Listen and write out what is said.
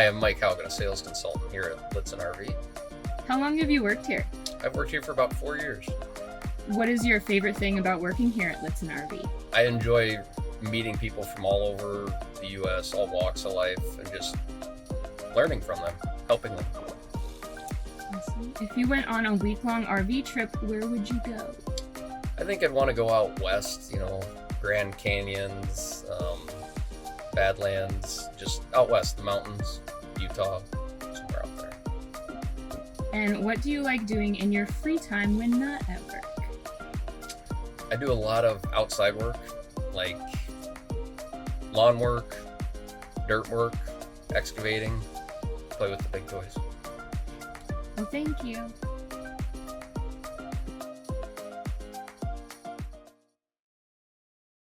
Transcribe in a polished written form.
Hi, I'm Mike Haugen, a sales consultant here at Lichtsinn RV. How long have you worked here? I've worked here for about 4 years. What is your favorite thing about working here at Lichtsinn RV? I enjoy meeting people from all over the U.S., all walks of life, and just learning from them, helping them. Awesome. If you went on a week-long RV trip, where would you go? I think I'd want to go out west, Grand Canyons, Badlands, just out west, the mountains, Utah, somewhere out there. And what do you like doing in your free time when not at work? I do a lot of outside work, like lawn work, dirt work, excavating, play with the big toys. Well, thank you.